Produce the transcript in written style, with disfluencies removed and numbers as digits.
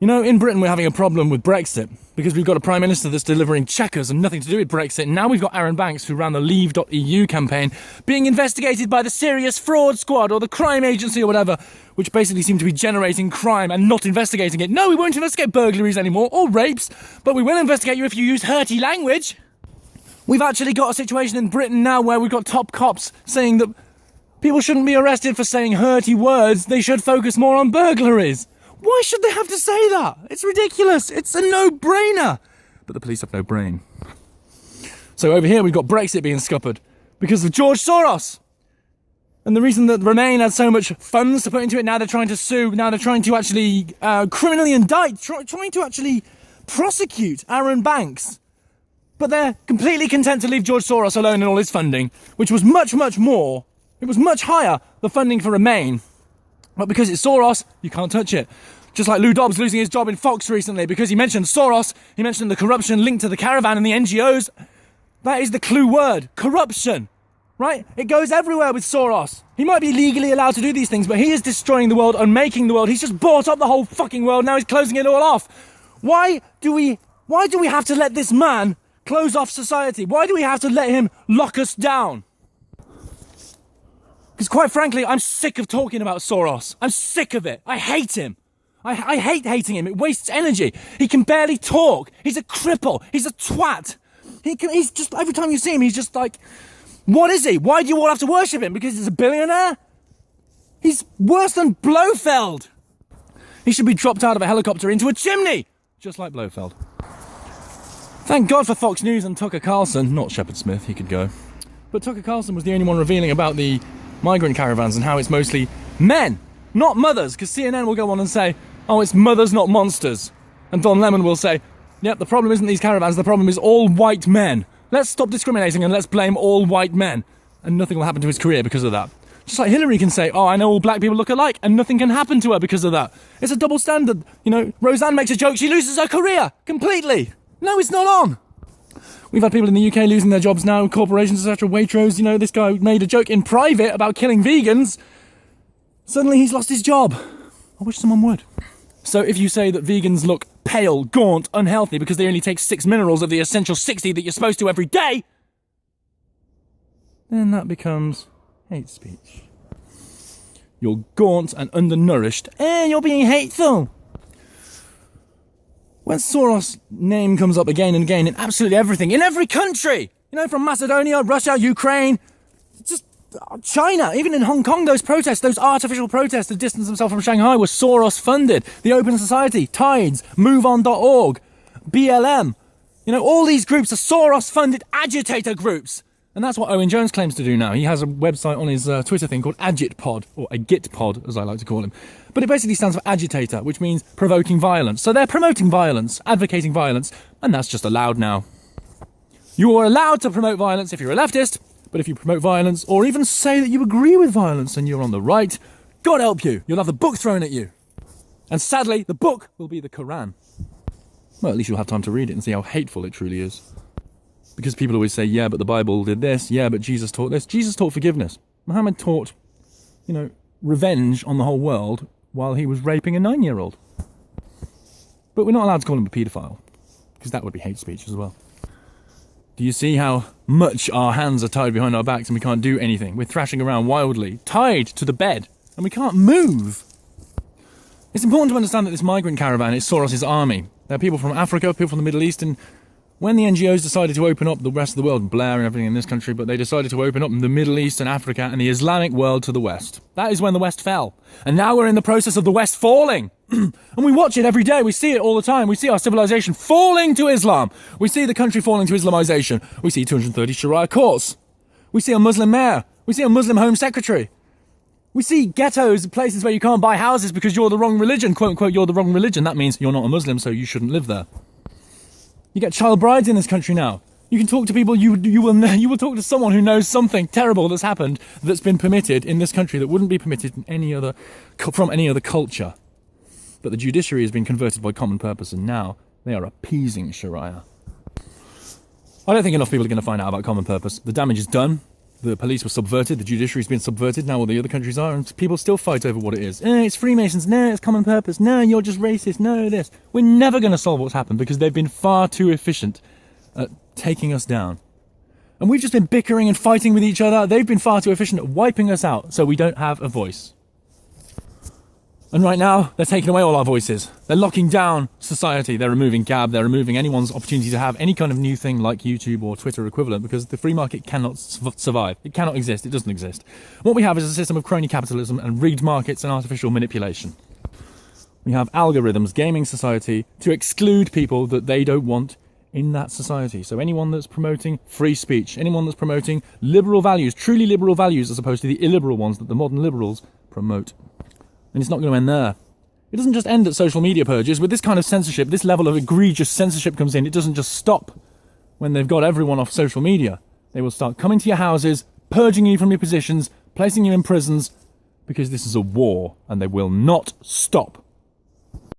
You know, in Britain we're having a problem with Brexit because we've got a Prime Minister that's delivering checkers and nothing to do with Brexit. And now we've got Aaron Banks, who ran the Leave.eu campaign, being investigated by the Serious Fraud Squad or the Crime Agency or whatever, which basically seem to be generating crime and not investigating it. No, we won't investigate burglaries anymore or rapes, but we will investigate you if you use hurty language. We've actually got a situation in Britain now where we've got top cops saying that people shouldn't be arrested for saying hurty words. They should focus more on burglaries. Why should they have to say that? It's ridiculous. It's a no-brainer. But the police have no brain. So over here we've got Brexit being scuppered because of George Soros. And the reason that Remain had so much funds to put into it, now they're trying to sue, now they're trying to actually criminally indict, trying to actually prosecute Aaron Banks. But they're completely content to leave George Soros alone in all his funding, which was much, much more. It was much higher, the funding for Remain. But because it's Soros, you can't touch it. Just like Lou Dobbs losing his job in Fox recently because he mentioned Soros, he mentioned the corruption linked to the caravan and the NGOs. That is the clue word, corruption, right? It goes everywhere with Soros. He might be legally allowed to do these things, but he is destroying the world and making the world. He's just bought up the whole fucking world, now he's closing it all off. Why do we have to let this man close off society? Why do we have to let him lock us down? Because quite frankly, I'm sick of talking about Soros. I'm sick of it. I hate him. I hate hating him. It wastes energy. He can barely talk. He's a cripple. He's a twat. He's just, every time you see him, he's just like, what is he? Why do you all have to worship him? Because he's a billionaire? He's worse than Blofeld. He should be dropped out of a helicopter into a chimney, just like Blofeld. Thank God for Fox News and Tucker Carlson. Not Shepard Smith, he could go. But Tucker Carlson was the only one revealing about the migrant caravans and how it's mostly men, not mothers, because CNN will go on and say, oh, it's mothers, not monsters. And Don Lemon will say, yep, the problem isn't these caravans, the problem is all white men. Let's stop discriminating and let's blame all white men. And nothing will happen to his career because of that. Just like Hillary can say, oh, I know all black people look alike, and nothing can happen to her because of that. It's a double standard. You know, Roseanne makes a joke, she loses her career completely. No, it's not on. We've had people in the UK losing their jobs now, corporations, etc., Waitrose. You know, this guy made a joke in private about killing vegans. Suddenly he's lost his job. I wish someone would. So if you say that vegans look pale, gaunt, unhealthy because they only take 6 minerals of the essential 60 that you're supposed to every day, then that becomes hate speech. You're gaunt and undernourished, and you're being hateful. When Soros' name comes up again and again in absolutely everything, in every country, you know, from Macedonia, Russia, Ukraine, just China, even in Hong Kong, those protests, those artificial protests to distance themselves from Shanghai were Soros funded. The Open Society, Tides, MoveOn.org, BLM, you know, all these groups are Soros funded agitator groups. And that's what Owen Jones claims to do now. He has a website on his Twitter thing called AgitPod, or a Gitpod, as I like to call him. But it basically stands for agitator, which means provoking violence. So they're promoting violence, advocating violence, and that's just allowed now. You are allowed to promote violence if you're a leftist, but if you promote violence, or even say that you agree with violence and you're on the right, God help you, you'll have the book thrown at you. And sadly, the book will be the Quran. Well, at least you'll have time to read it and see how hateful it truly is. Because people always say, yeah, but the Bible did this, yeah, but Jesus taught this. Jesus taught forgiveness. Muhammad taught, you know, revenge on the whole world while he was raping a 9-year-old. But we're not allowed to call him a paedophile, because that would be hate speech as well. Do you see how much our hands are tied behind our backs and we can't do anything? We're thrashing around wildly, tied to the bed, and we can't move. It's important to understand that this migrant caravan is Soros' army. There are people from Africa, people from the Middle East, and when the NGOs decided to open up the rest of the world, Blair and everything in this country, but they decided to open up the Middle East and Africa and the Islamic world to the West. That is when the West fell. And now we're in the process of the West falling. And we watch it every day. We see it all the time. We see our civilization falling to Islam. We see the country falling to Islamization. We see 230 Sharia courts. We see a Muslim mayor. We see a Muslim home secretary. We see ghettos, places where you can't buy houses because you're the wrong religion. Quote unquote, you're the wrong religion. That means you're not a Muslim, so you shouldn't live there. You get child brides in this country now. You can talk to people, you will talk to someone who knows something terrible that's happened that's been permitted in this country that wouldn't be permitted in from any other culture. But the judiciary has been converted by common purpose, and now they are appeasing Sharia. I don't think enough people are going to find out about common purpose. The damage is done. The police were subverted, the judiciary's been subverted, now all the other countries are, and people still fight over what it is. It's Freemasons, no, it's common purpose, no, you're just racist, no, this. We're never going to solve what's happened because they've been far too efficient at taking us down. And we've just been bickering and fighting with each other. They've been far too efficient at wiping us out, so we don't have a voice. And right now, they're taking away all our voices. They're locking down society. They're removing Gab. They're removing anyone's opportunity to have any kind of new thing like YouTube or Twitter equivalent because the free market cannot survive. It cannot exist. It doesn't exist. What we have is a system of crony capitalism and rigged markets and artificial manipulation. We have algorithms gaming society to exclude people that they don't want in that society. So anyone that's promoting free speech, anyone that's promoting liberal values, truly liberal values as opposed to the illiberal ones that the modern liberals promote. And it's not going to end there. It doesn't just end at social media purges. With this kind of censorship, this level of egregious censorship comes in, it doesn't just stop when they've got everyone off social media. They will start coming to your houses, purging you from your positions, placing you in prisons, because this is a war, and they will not stop.